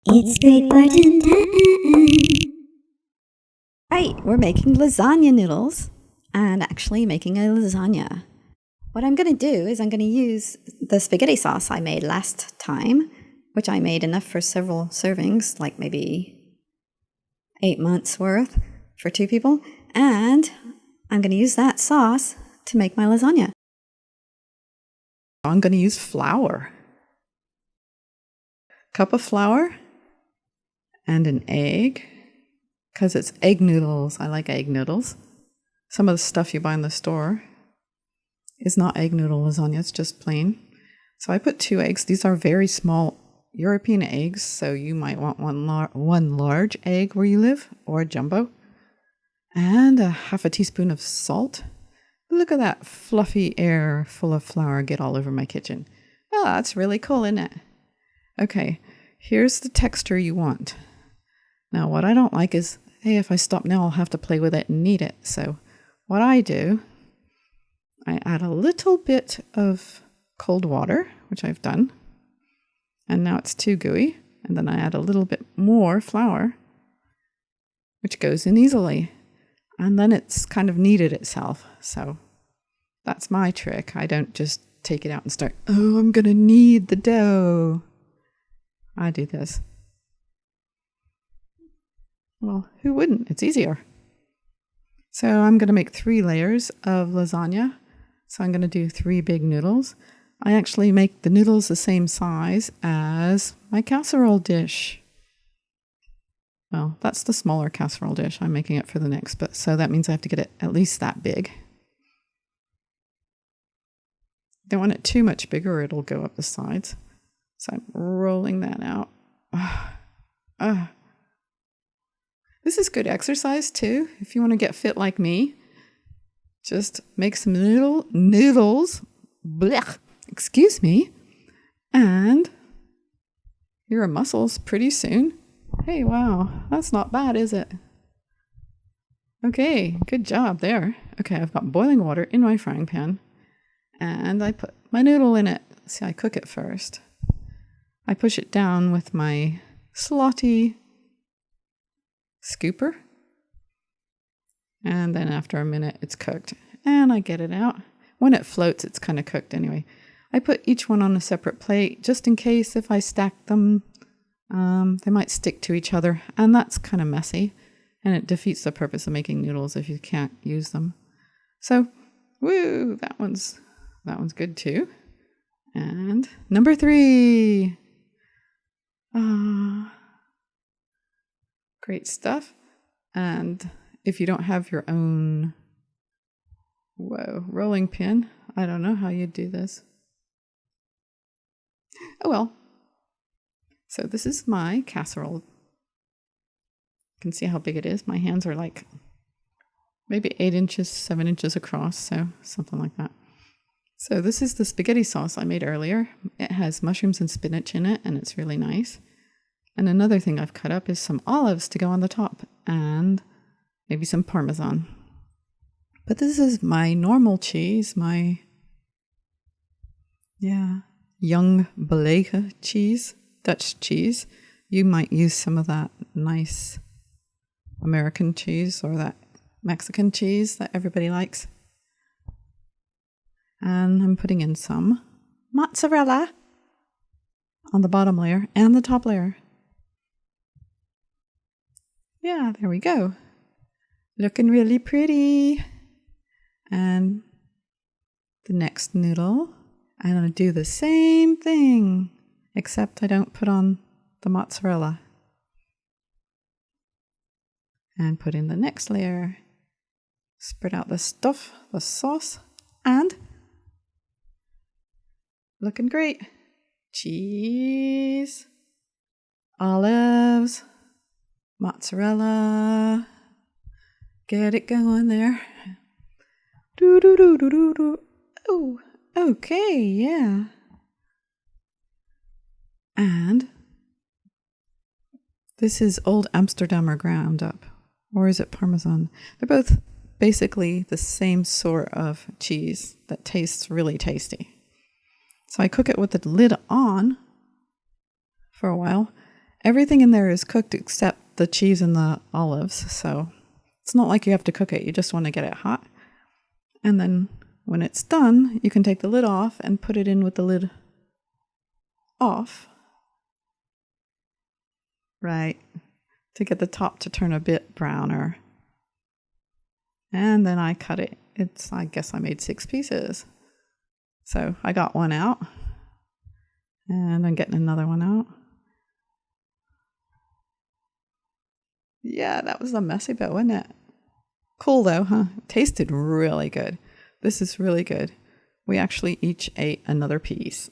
It's Sprig Barton time! Right, we're making lasagna noodles and actually making a lasagna. What I'm going to do is I'm going to use the spaghetti sauce I made last time, which I made enough for several servings, like maybe 8 months worth for 2 people, and I'm going to use that sauce to make my lasagna. I'm going to use flour. Cup of flour and an egg, because it's egg noodles. I like egg noodles. Some of the stuff you buy in the store is not egg noodle lasagna, it's just plain. So I put 2 eggs. These are very small European eggs, so you might want one large egg where you live, or a jumbo. And a half a teaspoon of salt. Look at that fluffy air full of flour get all over my kitchen. Oh, that's really cool, isn't it? Okay, here's the texture you want. Now, what I don't like is, hey, if I stop now, I'll have to play with it and knead it. So what I do, I add a little bit of cold water, which I've done. And now it's too gooey. And then I add a little bit more flour, which goes in easily. And then it's kind of kneaded itself. So that's my trick. I don't just take it out and start, oh, I'm going to knead the dough. I do this. Well, who wouldn't? It's easier. So I'm going to make 3 layers of lasagna. So I'm going to do 3 big noodles. I actually make the noodles the same size as my casserole dish. Well, that's the smaller casserole dish. I'm making it for the next, but so that means I have to get it at least that big. Don't want it too much bigger or it'll go up the sides. So I'm rolling that out. This is good exercise too. If you want to get fit like me, just make some noodles, blech, excuse me, and your muscles pretty soon. Hey, wow, that's not bad, is it? Okay, good job there. Okay, I've got boiling water in my frying pan, and I put my noodle in it. See, I cook it first. I push it down with my slotty scooper, and then after a minute it's cooked, and I get it out. When it floats, it's kind of cooked anyway. I put each one on a separate plate just in case if I stack them, they might stick to each other, and that's kind of messy, and it defeats the purpose of making noodles if you can't use them. So, woo, that one's good too. And number 3. Great stuff. And if you don't have your own rolling pin, I don't know how you'd do this. Oh well. So this is my casserole. You can see how big it is. My hands are like maybe 8 inches, 7 inches across, so something like that. So this is the spaghetti sauce I made earlier. It has mushrooms and spinach in it, and it's really nice. And another thing I've cut up is some olives to go on the top, and maybe some Parmesan. But this is my normal cheese, my young Belege cheese, Dutch cheese. You might use some of that nice American cheese or that Mexican cheese that everybody likes. And I'm putting in some mozzarella on the bottom layer and the top layer. Yeah, there we go. Looking really pretty. And the next noodle, I'm going to do the same thing, except I don't put on the mozzarella. And put in the next layer. Spread out the stuff, the sauce, and looking great. Cheese, olives, mozzarella. Get it going there. Do do do do do do. Oh, okay, yeah. And this is Old Amsterdammer ground up, or is it Parmesan? They're both basically the same sort of cheese that tastes really tasty. So I cook it with the lid on for a while, Everything in there is cooked except the cheese and the olives, so it's not like you have to cook it. You just want to get it hot. And then when it's done, you can take the lid off and put it in with the lid off. Right, to get the top to turn a bit browner. And then I cut it. I guess I made 6 pieces. So I got one out. And I'm getting another one out. Yeah, that was a messy bit, wasn't it? Cool though, huh? Tasted really good. This is really good. We actually each ate another piece.